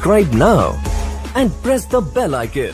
Subscribe now and press the bell icon.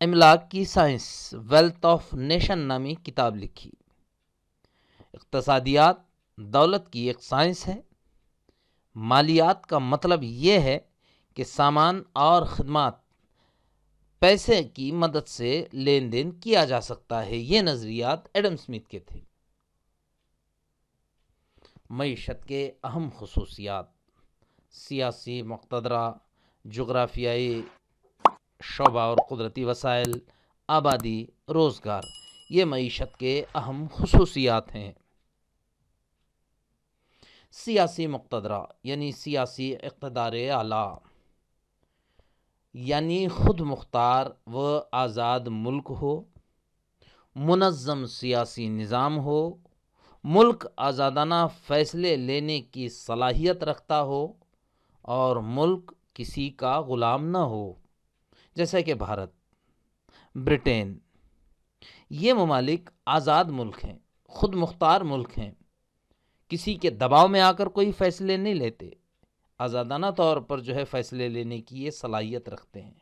املاک کی science wealth of nation نامی کتاب لکھی۔ اقتصادیات دولت کی ایک سائنس ہے۔ مالیات کا مطلب یہ ہے کہ سامان اور خدمات پیسے کی مدد سے لین دین کیا جا سکتا ہے۔ یہ نظریات ایڈم اسمتھ کے تھے۔ معیشت کے اہم خصوصیات: سیاسی مقتدرہ، جغرافیائی شعبہ اور قدرتی وسائل، آبادی، روزگار، یہ معیشت کے اہم خصوصیات ہیں۔ سیاسی مقتدرہ یعنی سیاسی اقتدار اعلیٰ، یعنی خود مختار و آزاد ملک ہو، منظم سیاسی نظام ہو، ملک آزادانہ فیصلے لینے کی صلاحیت رکھتا ہو اور ملک کسی کا غلام نہ ہو، جیسا کہ بھارت، برٹین۔ یہ ممالک آزاد ملک ہیں، خود مختار ملک ہیں، کسی کے دباؤ میں آ کر کوئی فیصلے نہیں لیتے، آزادانہ طور پر فیصلے لینے کی یہ صلاحیت رکھتے ہیں،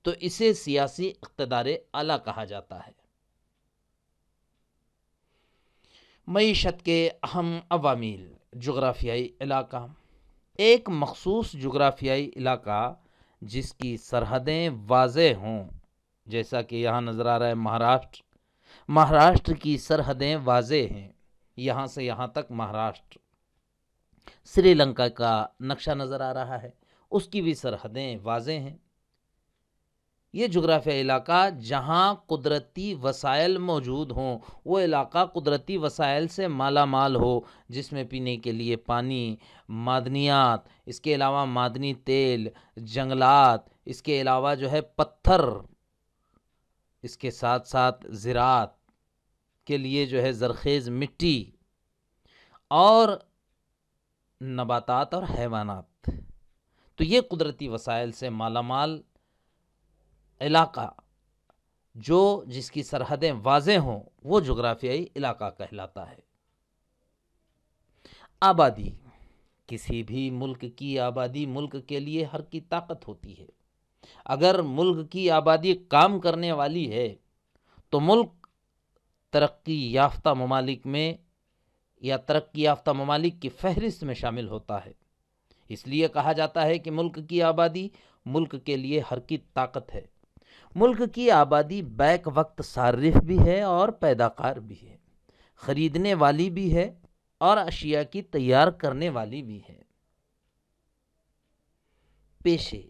تو اسے سیاسی اقتدار اعلیٰ کہا جاتا ہے۔ معیشت کے اہم عوامل: جغرافیائی علاقہ، ایک مخصوص جغرافیائی علاقہ جس کی سرحدیں واضح ہوں، جیسا کہ یہاں نظر آ رہا ہے مہاراشٹر کی سرحدیں واضح ہیں، یہاں سے یہاں تک مہاراشٹر۔ سری لنکا کا نقشہ نظر آ رہا ہے، اس کی بھی سرحدیں واضح ہیں۔ یہ جغرافیائی علاقہ جہاں قدرتی وسائل موجود ہوں، وہ علاقہ قدرتی وسائل سے مالا مال ہو، جس میں پینے کے لیے پانی، معدنیات، اس کے علاوہ معدنی تیل، جنگلات، اس کے علاوہ پتھر، اس کے ساتھ ساتھ زراعت کے لیے زرخیز مٹی اور نباتات اور حیوانات، تو یہ قدرتی وسائل سے مالا مال علاقہ جس کی سرحدیں واضح ہوں، وہ جغرافیائی علاقہ کہلاتا ہے۔ آبادی، کسی بھی ملک کی آبادی ملک کے لیے حر کی طاقت ہوتی ہے۔ اگر ملک کی آبادی کام کرنے والی ہے تو ملک ترقی یافتہ ممالک میں یا ترقی یافتہ ممالک کی فہرست میں شامل ہوتا ہے۔ اس لیے کہا جاتا ہے کہ ملک کی آبادی ملک کے لیے حر کی طاقت ہے۔ ملک کی آبادی بیک وقت صارف بھی ہے اور پیداکار بھی ہے، خریدنے والی بھی ہے اور اشیاء کی تیار کرنے والی بھی ہے۔ پیشے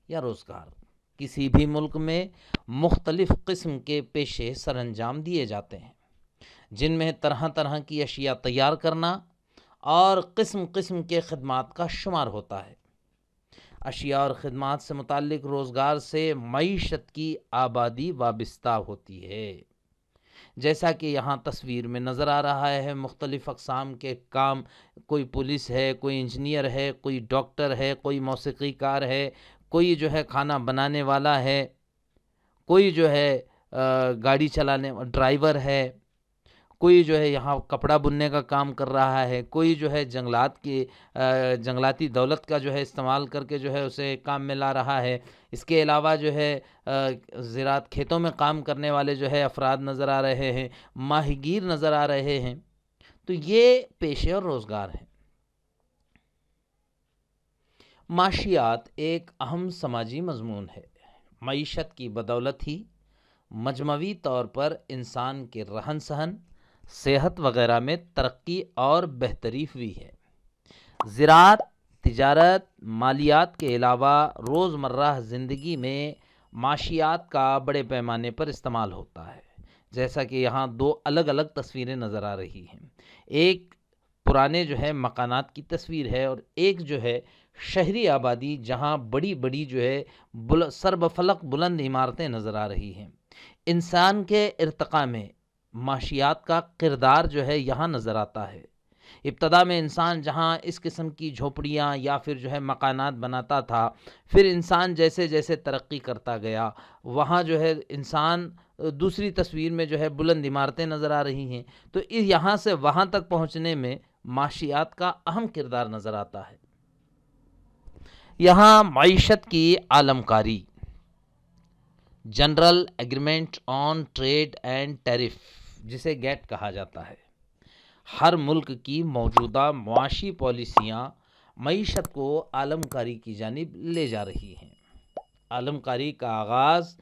یا روزگار، کسی بھی ملک میں مختلف قسم کے پیشے سر انجام دیے جاتے ہیں، جن میں طرح طرح کی اشیاء تیار کرنا اور قسم قسم کے خدمات کا شمار ہوتا ہے۔ اشیاء اور خدمات سے متعلق روزگار سے معیشت کی آبادی وابستہ ہوتی ہے، جیسا کہ یہاں تصویر میں نظر آ رہا ہے۔ مختلف اقسام کے کام، کوئی پولیس ہے، کوئی انجینئر ہے، کوئی ڈاکٹر ہے، کوئی موسیقی کار ہے، کوئی کھانا بنانے والا ہے، کوئی گاڑی چلانے ڈرائیور ہے، کوئی یہاں کپڑا بننے کا کام کر رہا ہے، کوئی جنگلاتی دولت کا استعمال کر کے اسے کام میں لا رہا ہے۔ اس کے علاوہ زراعت کھیتوں میں کام کرنے والے افراد نظر آ رہے ہیں، ماہی گیر نظر آ رہے ہیں، تو یہ پیشے اور روزگار ہیں۔ معاشیات ایک اہم سماجی مضمون ہے۔ معیشت کی بدولت ہی مجموعی طور پر انسان کے رہن سہن، صحت وغیرہ میں ترقی اور بہتری ہوئی ہے۔ زراعت، تجارت، مالیات کے علاوہ روزمرہ زندگی میں معاشیات کا بڑے پیمانے پر استعمال ہوتا ہے، جیسا کہ یہاں دو الگ الگ تصویریں نظر آ رہی ہیں۔ ایک پرانے مکانات کی تصویر ہے اور ایک شہری آبادی، جہاں بڑی بڑی سرب فلک بلند عمارتیں نظر آ رہی ہیں۔ انسان کے ارتقاء میں معاشیات کا کردار یہاں نظر آتا ہے۔ ابتدا میں انسان جہاں اس قسم کی جھوپڑیاں یا پھر مکانات بناتا تھا، پھر انسان جیسے جیسے ترقی کرتا گیا، وہاں انسان دوسری تصویر میں بلند عمارتیں نظر آ رہی ہیں، تو یہاں سے وہاں تک پہنچنے میں معاشیات کا اہم کردار نظر آتا ہے۔ یہاں معیشت کی عالم کاری، general agreement on trade and tariff, جسے گیٹ کہا جاتا ہے، ہر ملک کی موجودہ معاشی پالیسیاں معیشت کو عالم کاری کی جانب لے جا رہی ہیں۔ عالم کاری کا آغاز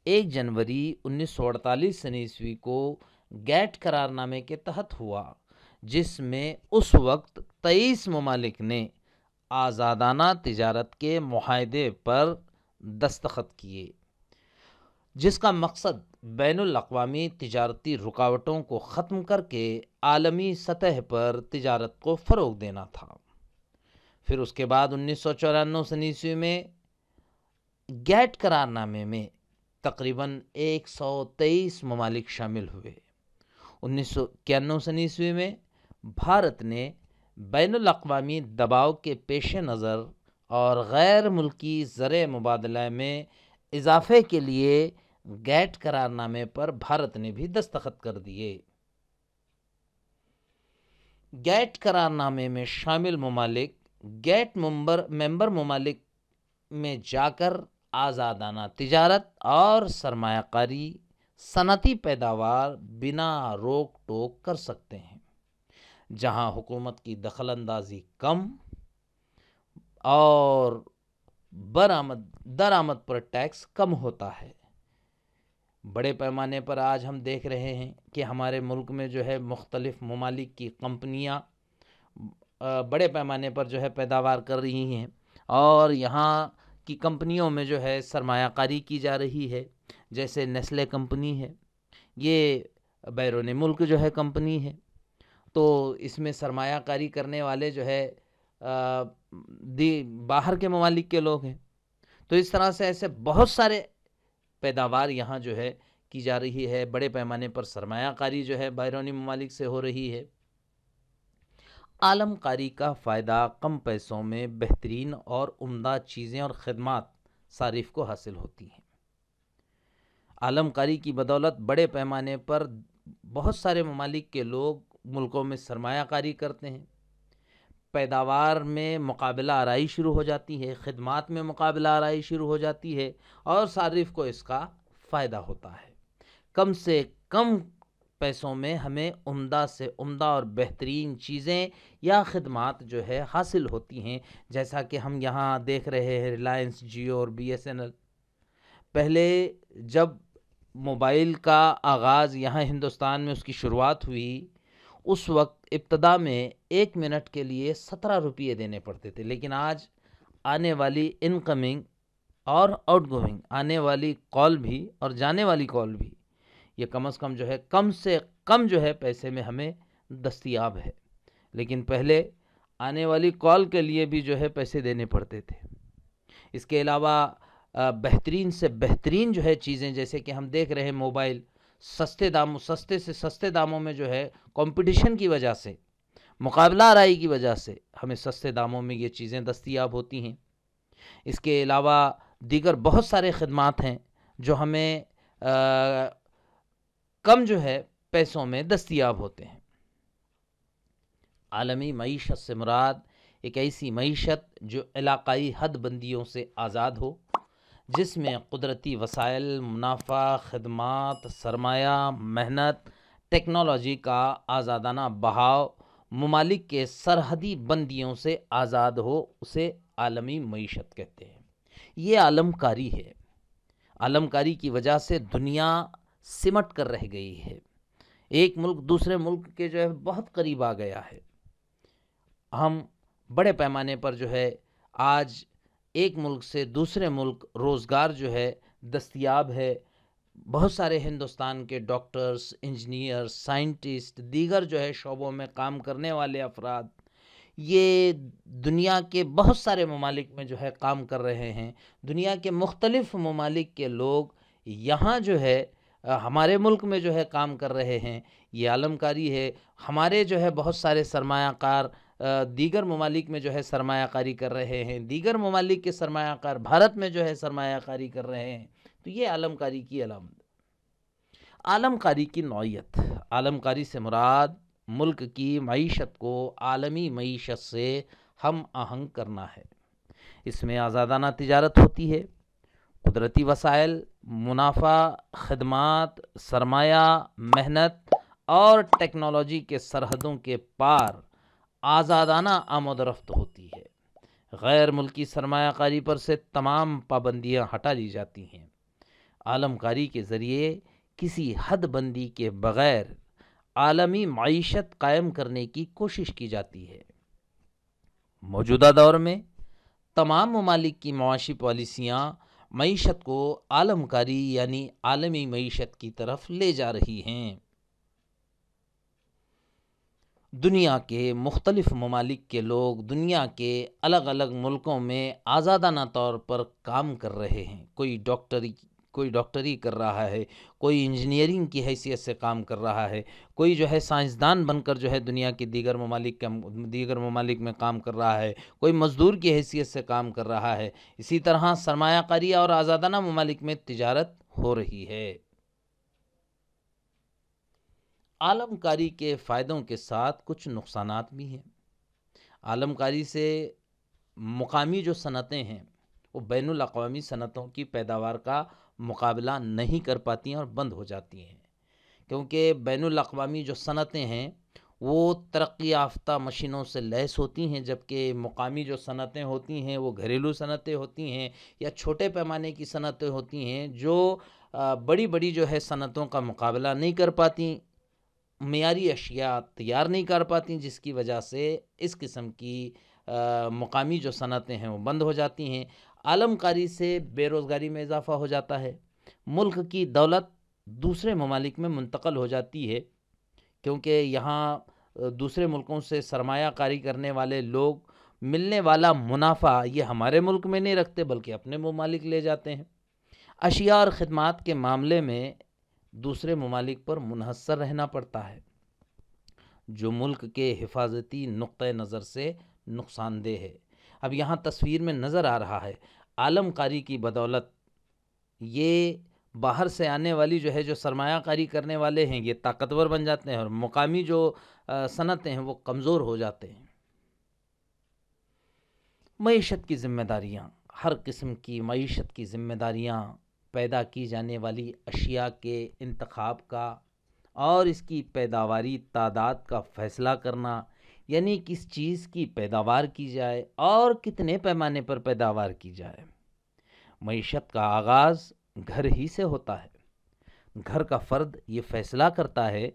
1 جنوری 1948 کو گیٹ قرار نامے کے تحت ہوا، جس میں اس وقت 23 ممالک نے آزادانہ تجارت کے معاہدے پر دستخط کیے، جس کا مقصد بین الاقوامی تجارتی رکاوٹوں کو ختم کر کے عالمی سطح پر تجارت کو فروغ دینا تھا۔ پھر اس کے بعد 1994 میں گیٹ قرار نامے میں تقریباً 123 ممالک شامل ہوئے۔ 1991 میں بھارت نے بین الاقوامی دباؤ کے پیش نظر اور غیر ملکی زر مبادلہ میں اضافے کے لیے گیٹ قرار نامے پر بھارت نے بھی دستخط کر دیے۔ گیٹ قرار نامے میں شامل ممالک گیٹ ممبر ممالک میں جا کر آزادانہ تجارت اور سرمایہ کاری، صنعتی پیداوار بنا روک ٹوک کر سکتے ہیں، جہاں حکومت کی دخل اندازی کم اور درآمد پر ٹیکس کم ہوتا ہے۔ بڑے پیمانے پر آج ہم دیکھ رہے ہیں کہ ہمارے ملک میں جو ہے مختلف ممالک کی کمپنیاں بڑے پیمانے پر جو ہے پیداوار کر رہی ہیں، اور یہاں کی کمپنیوں میں جو ہے سرمایہ کاری کی جا رہی ہے۔ جیسے نیسلے کمپنی ہے، یہ بیرون ملک جو ہے کمپنی ہے، تو اس میں سرمایہ کاری کرنے والے جو ہے باہر کے ممالک کے لوگ ہیں۔ تو اس طرح سے ایسے بہت سارے پیداوار یہاں جو ہے کی جا رہی ہے، بڑے پیمانے پر سرمایہ کاری جو ہے بیرونی ممالک سے ہو رہی ہے۔ عالم کاری کا فائدہ کم پیسوں میں بہترین اور عمدہ چیزیں اور خدمات صارف کو حاصل ہوتی ہیں۔ عالم کاری کی بدولت بڑے پیمانے پر بہت سارے ممالک کے لوگ ملکوں میں سرمایہ کاری کرتے ہیں، پیداوار میں مقابلہ آرائی شروع ہو جاتی ہے، خدمات میں مقابلہ آرائی شروع ہو جاتی ہے، اور صارف کو اس کا فائدہ ہوتا ہے۔ کم سے کم پیسوں میں ہمیں عمدہ سے عمدہ اور بہترین چیزیں یا خدمات جو ہے حاصل ہوتی ہیں، جیسا کہ ہم یہاں دیکھ رہے ہیں ریلائنس، جیو اور BSNL۔ پہلے جب موبائل کا آغاز یہاں ہندوستان میں اس کی شروعات ہوئی، اس وقت ابتدا میں 1 منٹ کے لیے 17 روپے دینے پڑتے تھے، لیکن آج آنے والی انکمنگ اور آؤٹ گوئنگ، آنے والی کال بھی اور جانے والی کال بھی، یہ کم از کم جو ہے کم سے کم جو ہے پیسے میں ہمیں دستیاب ہے۔ لیکن پہلے آنے والی کال کے لیے بھی جو ہے پیسے دینے پڑتے تھے۔ اس کے علاوہ بہترین سے بہترین جو ہے چیزیں، جیسے کہ ہم دیکھ رہے ہیں موبائل سستے سے سستے داموں میں جو ہے کمپٹیشن کی وجہ سے، مقابلہ آرائی کی وجہ سے ہمیں سستے داموں میں یہ چیزیں دستیاب ہوتی ہیں۔ اس کے علاوہ دیگر بہت سارے خدمات ہیں جو ہمیں کم جو ہے پیسوں میں دستیاب ہوتے ہیں۔ عالمی معیشت سے مراد ایک ایسی معیشت جو علاقائی حد بندیوں سے آزاد ہو، جس میں قدرتی وسائل، منافع، خدمات، سرمایہ، محنت، ٹیکنالوجی کا آزادانہ بہاؤ ممالک کے سرحدی بندیوں سے آزاد ہو، اسے عالمی معیشت کہتے ہیں۔ یہ عالم کاری ہے۔ عالم کاری کی وجہ سے دنیا سمٹ کر رہ گئی ہے، ایک ملک دوسرے ملک کے جو ہے بہت قریب آ گیا ہے۔ ہم بڑے پیمانے پر جو ہے آج ایک ملک سے دوسرے ملک روزگار جو ہے دستیاب ہے۔ بہت سارے ہندوستان کے ڈاکٹرز، انجینئر، سائنٹسٹ، دیگر جو ہے شعبوں میں کام کرنے والے افراد یہ دنیا کے بہت سارے ممالک میں جو ہے کام کر رہے ہیں۔ دنیا کے مختلف ممالک کے لوگ یہاں جو ہے ہمارے ملک میں جو ہے کام کر رہے ہیں، یہ عالم کاری ہے۔ ہمارے جو ہے بہت سارے سرمایہ کار دیگر ممالک میں جو ہے سرمایہ کاری کر رہے ہیں، دیگر ممالک کے سرمایہ کار بھارت میں جو ہے سرمایہ کاری کر رہے ہیں، تو یہ عالم کاری کی علامت۔ عالم کاری کی نوعیت، عالم کاری سے مراد ملک کی معیشت کو عالمی معیشت سے ہم آہنگ کرنا ہے۔ اس میں آزادانہ تجارت ہوتی ہے، قدرتی وسائل، منافع، خدمات، سرمایہ، محنت اور ٹیکنالوجی کے سرحدوں کے پار آزادانہ آمد و رفت ہوتی ہے۔ غیر ملکی سرمایہ کاری پر سے تمام پابندیاں ہٹا لی جاتی ہیں۔ عالم کاری کے ذریعے کسی حد بندی کے بغیر عالمی معیشت قائم کرنے کی کوشش کی جاتی ہے۔ موجودہ دور میں تمام ممالک کی معاشی پالیسیاں معیشت کو عالم کاری یعنی عالمی معیشت کی طرف لے جا رہی ہیں۔ دنیا کے مختلف ممالک کے لوگ دنیا کے الگ الگ ملکوں میں آزادانہ طور پر کام کر رہے ہیں۔ کوئی ڈاکٹری کر رہا ہے، کوئی انجینئرنگ کی حیثیت سے کام کر رہا ہے، کوئی جو ہے سائنسدان بن کر جو ہے دنیا کے دیگر ممالک میں کام کر رہا ہے، کوئی مزدور کی حیثیت سے کام کر رہا ہے۔ اسی طرح سرمایہ کاری اور آزادانہ ممالک میں تجارت ہو رہی ہے۔ عالم کاری کے فائدوں کے ساتھ کچھ نقصانات بھی ہیں۔ عالم کاری سے مقامی جو صنعتیں ہیں وہ بین الاقوامی صنعتوں کی پیداوار کا مقابلہ نہیں کر پاتی ہیں اور بند ہو جاتی ہیں، کیونکہ بین الاقوامی جو صنعتیں ہیں وہ ترقی یافتہ مشینوں سے لیس ہوتی ہیں، جبکہ مقامی جو صنعتیں ہوتی ہیں وہ گھریلو صنعتیں ہوتی ہیں یا چھوٹے پیمانے کی صنعتیں ہوتی ہیں جو بڑی بڑی جو ہے صنعتوں کا مقابلہ نہیں کر پاتی، معیاری اشیاء تیار نہیں کر پاتی، جس کی وجہ سے اس قسم کی مقامی جو صنعتیں ہیں وہ بند ہو جاتی ہیں۔ عالم کاری سے بے روزگاری میں اضافہ ہو جاتا ہے، ملک کی دولت دوسرے ممالک میں منتقل ہو جاتی ہے، کیونکہ یہاں دوسرے ملکوں سے سرمایہ کاری کرنے والے لوگ ملنے والا منافع یہ ہمارے ملک میں نہیں رکھتے بلکہ اپنے ممالک لے جاتے ہیں۔ اشیاء اور خدمات کے معاملے میں دوسرے ممالک پر منحصر رہنا پڑتا ہے، جو ملک کے حفاظتی نقطہ نظر سے نقصان دہ ہے۔ اب یہاں تصویر میں نظر آ رہا ہے عالم کاری کی بدولت یہ باہر سے آنے والی جو سرمایہ کاری کرنے والے ہیں یہ طاقتور بن جاتے ہیں اور مقامی جو صنعتیں ہیں وہ کمزور ہو جاتے ہیں۔ معیشت کی ذمہ داریاں، ہر قسم کی معیشت کی ذمہ داریاں، پیدا کی جانے والی اشیاء کے انتخاب کا اور اس کی پیداواری تعداد کا فیصلہ کرنا، یعنی کس چیز کی پیداوار کی جائے اور کتنے پیمانے پر پیداوار کی جائے۔ معیشت کا آغاز گھر ہی سے ہوتا ہے۔ گھر کا فرد یہ فیصلہ کرتا ہے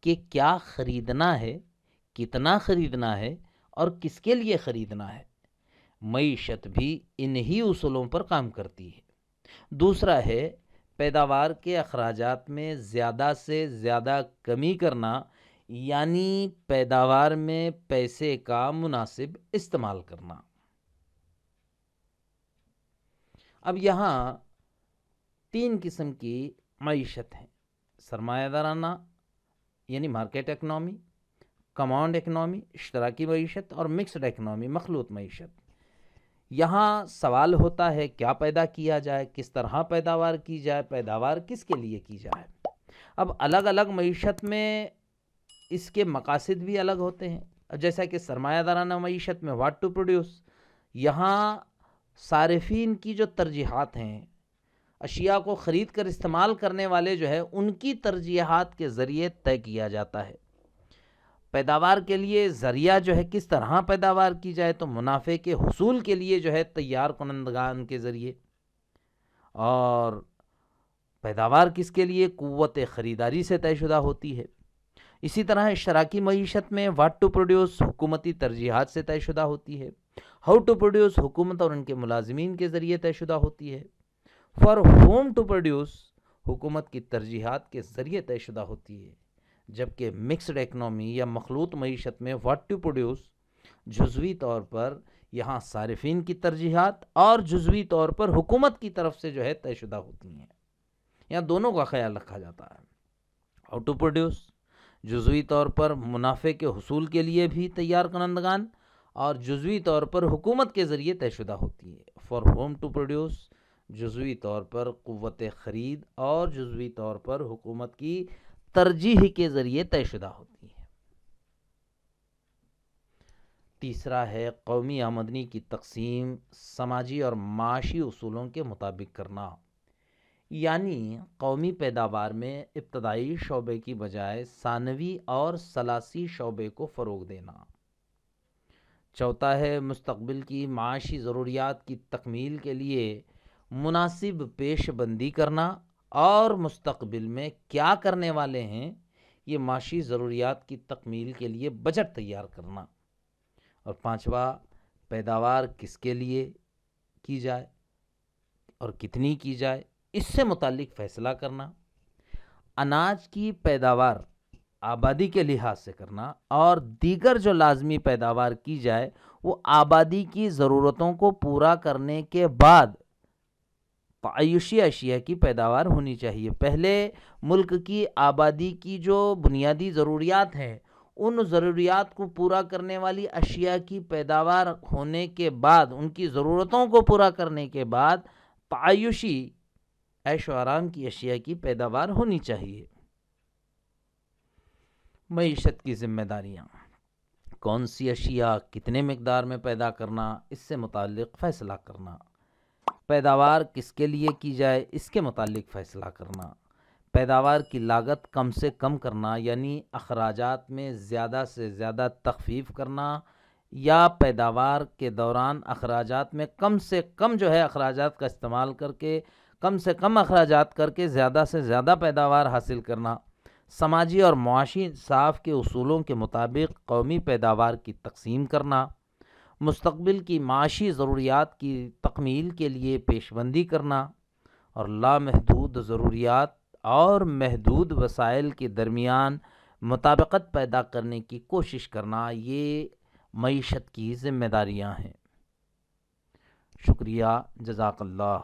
کہ کیا خریدنا ہے، کتنا خریدنا ہے اور کس کے لیے خریدنا ہے۔ معیشت بھی انہی اصولوں پر کام کرتی ہے۔ دوسرا ہے پیداوار کے اخراجات میں زیادہ سے زیادہ کمی کرنا، یعنی پیداوار میں پیسے کا مناسب استعمال کرنا۔ اب یہاں تین قسم کی معیشت ہے: سرمایہ دارانہ یعنی مارکیٹ اکنامی، کمانڈ اکنامی اشتراکی معیشت، اور مکسڈ اکنامی مخلوط معیشت۔ یہاں سوال ہوتا ہے کیا پیدا کیا جائے، کس طرح پیداوار کی جائے، پیداوار کس کے لیے کی جائے۔ اب الگ الگ معیشت میں اس کے مقاصد بھی الگ ہوتے ہیں، جیسا کہ سرمایہ دارانہ معیشت میں واٹ ٹو پروڈیوس، یہاں صارفین کی جو ترجیحات ہیں، اشیاء کو خرید کر استعمال کرنے والے ان کی ترجیحات کے ذریعے طے کیا جاتا ہے۔ پیداوار کے لیے ذریعہ کس طرح پیداوار کی جائے تو منافع کے حصول کے لیے تیار کنندگان کے ذریعے، اور پیداوار کس کے لیے قوت خریداری سے طے شدہ ہوتی ہے۔ اسی طرح اشتراکی معیشت میں واٹ ٹو پروڈیوس حکومتی ترجیحات سے طے شدہ ہوتی ہے، ہاؤ ٹو پروڈیوس حکومت اور ان کے ملازمین کے ذریعے طے شدہ ہوتی ہے، فار ہوم ٹو پروڈیوس حکومت کی ترجیحات کے ذریعے طے شدہ ہوتی ہے، جبکہ مکسڈ اکنامی یا مخلوط معیشت میں واٹ ٹو پروڈیوس جزوی طور پر یہاں صارفین کی ترجیحات اور جزوی طور پر حکومت کی طرف سے طے شدہ ہوتی ہیں۔ یہاں دونوں کا خیال رکھا جاتا ہے۔ ہاؤ ٹو پروڈیوس جزوی طور پر منافع کے حصول کے لیے بھی تیار کنندگان اور جزوی طور پر حکومت کے ذریعے طے شدہ ہوتی ہے۔ فار ہوم ٹو پروڈیوس جزوی طور پر قوت خرید اور جزوی طور پر حکومت کی ترجیح کے ذریعے طے شدہ ہوتی ہے۔ تیسرا ہے قومی آمدنی کی تقسیم سماجی اور معاشی اصولوں کے مطابق کرنا، یعنی قومی پیداوار میں ابتدائی شعبے کی بجائے ثانوی اور ثلاثی شعبے کو فروغ دینا۔ چوتھا ہے مستقبل کی معاشی ضروریات کی تکمیل کے لیے مناسب پیش بندی کرنا اور مستقبل میں کیا کرنے والے ہیں یہ معاشی ضروریات کی تکمیل کے لیے بجٹ تیار کرنا۔ اور پانچواں پیداوار کس کے لیے کی جائے اور کتنی کی جائے اس سے متعلق فیصلہ کرنا۔ اناج کی پیداوار آبادی کے لحاظ سے کرنا اور دیگر جو لازمی پیداوار کی جائے وہ آبادی کی ضرورتوں کو پورا کرنے کے بعد تعیشی اشیاء کی پیداوار ہونی چاہیے۔ پہلے ملک کی آبادی کی جو بنیادی ضروریات ہیں ان ضروریات کو پورا کرنے والی اشیاء کی پیداوار ہونے کے بعد، ان کی ضرورتوں کو پورا کرنے کے بعد تعیشی عیش و آرام کی اشیاء کی پیداوار ہونی چاہیے۔ معیشت کی ذمہ داریاں، کون سی اشیاء کتنے مقدار میں پیدا کرنا اس سے متعلق فیصلہ کرنا، پیداوار کس کے لیے کی جائے اس کے متعلق فیصلہ کرنا، پیداوار کی لاگت کم سے کم کرنا یعنی اخراجات میں زیادہ سے زیادہ تخفیف کرنا، یا پیداوار کے دوران اخراجات میں کم سے کم اخراجات کا استعمال کر کے کم سے کم اخراجات کر کے زیادہ سے زیادہ پیداوار حاصل کرنا۔ سماجی اور معاشی انصاف کے اصولوں کے مطابق قومی پیداوار کی تقسیم کرنا، مستقبل کی معاشی ضروریات کی تکمیل کے لیے پیش بندی کرنا اور لامحدود ضروریات اور محدود وسائل کے درمیان مطابقت پیدا کرنے کی کوشش کرنا، یہ معیشت کی ذمہ داریاں ہیں۔ شکریہ، جزاک اللہ۔